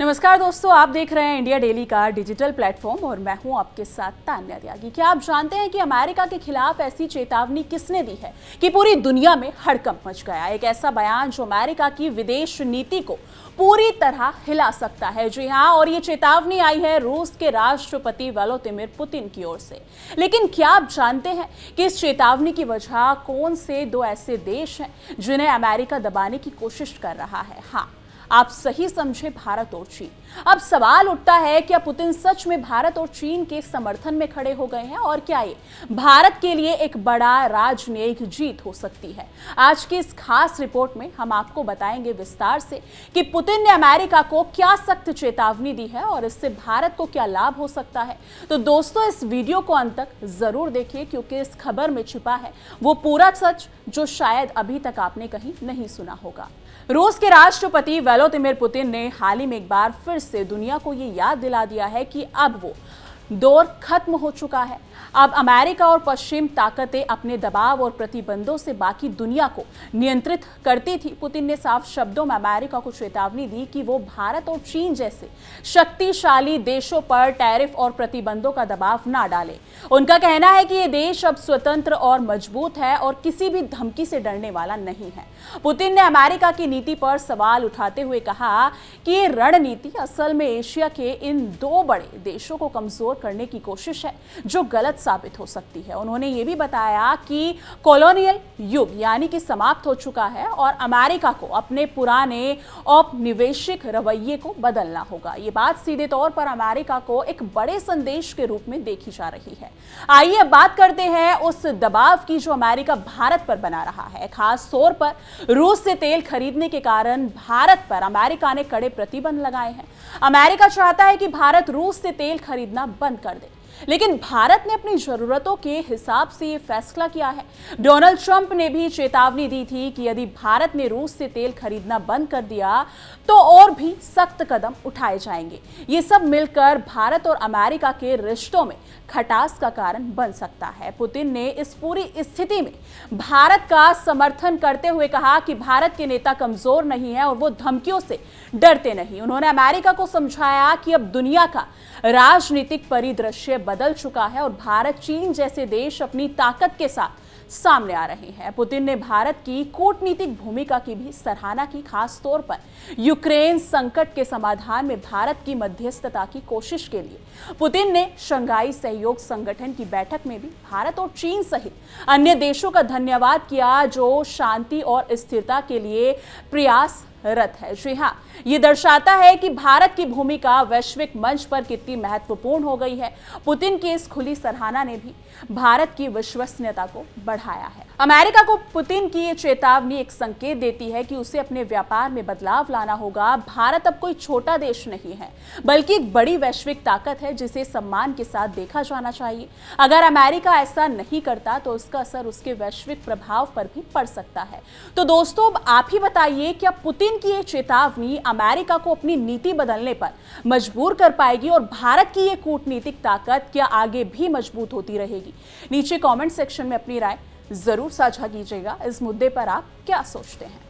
नमस्कार दोस्तों, आप देख रहे हैं इंडिया डेली का डिजिटल प्लेटफॉर्म और मैं हूं आपके साथ तान्या त्यागी। क्या आप जानते हैं कि अमेरिका के खिलाफ ऐसी चेतावनी किसने दी है कि पूरी दुनिया में हड़कंप मच गया। एक ऐसा बयान जो अमेरिका की विदेश नीति को पूरी तरह हिला सकता है। जी हां, और ये चेतावनी आई है रूस के राष्ट्रपति व्लादिमीर पुतिन की ओर से। लेकिन क्या आप जानते हैं कि इस चेतावनी की वजह कौन से दो ऐसे देश हैं जिन्हें अमेरिका दबाने की कोशिश कर रहा है? हाँ, आप सही समझे, भारत और चीन। अब सवाल उठता है, क्या पुतिन सच में भारत और चीन के समर्थन में खड़े हो गए हैं और क्या ये भारत के लिए एक बड़ा राजनयिक जीत हो सकती है? आज की इस खास रिपोर्ट में हम आपको बताएंगे विस्तार से कि पुतिन ने अमेरिका को क्या सख्त चेतावनी दी है और इससे भारत को क्या लाभ हो सकता है। तो दोस्तों, इस वीडियो को अंत तक जरूर देखिए क्योंकि इस खबर में छिपा है वो पूरा सच जो शायद अभी तक आपने कहीं नहीं सुना होगा। रूस के राष्ट्रपति व्लादिमीर पुतिन ने हाल ही में एक बार फिर से दुनिया को ये याद दिला दिया है कि अब वो दौर खत्म हो चुका है। अब अमेरिका और पश्चिम ताकतें अपने दबाव और प्रतिबंधों से बाकी दुनिया को नियंत्रित करती थी। पुतिन ने साफ शब्दों में अमेरिका को चेतावनी दी कि वो भारत और चीन जैसे शक्तिशाली देशों पर टैरिफ और प्रतिबंधों का दबाव ना डाले। उनका कहना है कि ये देश अब स्वतंत्र और मजबूत है और किसी भी धमकी से डरने वाला नहीं है। पुतिन ने अमेरिका की नीति पर सवाल उठाते हुए कहा कि ये रणनीति असल में एशिया के इन दो बड़े देशों को कमजोर करने की कोशिश है जो गलत साबित हो सकती है। उन्होंने ये भी बताया कि कॉलोनियल युग यानी कि समाप्त हो चुका है और अमेरिका को अपने पुराने औपनिवेशिक रवैये को बदलना होगा। ये बात सीधे तौर पर अमेरिका को एक बड़े संदेश के रूप में देखी जा रही है। आइए अब बात करते हैं उस दबाव की जो अमेरिका भारत पर बना रहा है। खास तौर पर रूस से तेल खरीदने के कारण भारत पर अमेरिका ने कड़े प्रतिबंध लगाए हैं। अमेरिका चाहता है कि भारत रूस से तेल खरीदना बंद कर दे, लेकिन भारत ने अपनी जरूरतों के हिसाब से ये फैसला किया है। डोनाल्ड ट्रंप ने भी चेतावनी दी थी कि यदि भारत ने रूस से तेल खरीदना बंद कर दिया तो और भी सख्त कदम उठाए जाएंगे। ये सब मिलकर भारत और अमेरिका के रिश्तों में खटास का कारण बन सकता है। पुतिन ने इस पूरी स्थिति में भारत का समर्थन करते हुए कहा कि भारत के नेता कमजोर नहीं है और वो धमकियों से डरते नहीं। उन्होंने अमेरिका को समझाया कि अब दुनिया का राजनीतिक परिदृश्य बदल चुका है और भारत चीन जैसे देश अपनी ताकत के साथ सामने आ रहे हैं। पुतिन ने भारत की कूटनीतिक भूमिका की भी सराहना की, खास तौर पर यूक्रेन संकट के समाधान में भारत की मध्यस्थता की कोशिश के लिए। पुतिन ने शंघाई सहयोग संगठन की बैठक में भी भारत और चीन सहित अन्य देशों का धन्यवाद किया जो शांति और स्थिरता के लिए प्रयास रत है। जी हाँ, ये दर्शाता है कि भारत की भूमिका वैश्विक मंच पर कितनी महत्वपूर्ण हो गई है। पुतिन की इस खुली सराहना ने भी भारत की विश्वसनीयता को बढ़ाया है। अमेरिका को पुतिन की ये चेतावनी एक संकेत देती है कि उसे अपने व्यापार में बदलाव लाना होगा। भारत अब कोई छोटा देश नहीं है, बल्कि एक बड़ी वैश्विक ताकत है जिसे सम्मान के साथ देखा जाना चाहिए। अगर अमेरिका ऐसा नहीं करता तो उसका असर उसके वैश्विक प्रभाव पर भी पड़ सकता है। तो दोस्तों, अब आप ही बताइए, क्या पुतिन की ये चेतावनी अमेरिका को अपनी नीति बदलने पर मजबूर कर पाएगी और भारत की ये कूटनीतिक ताकत क्या आगे भी मजबूत होती रहेगी? नीचे कमेंट सेक्शन में अपनी राय जरूर साझा कीजिएगा। इस मुद्दे पर आप क्या सोचते हैं?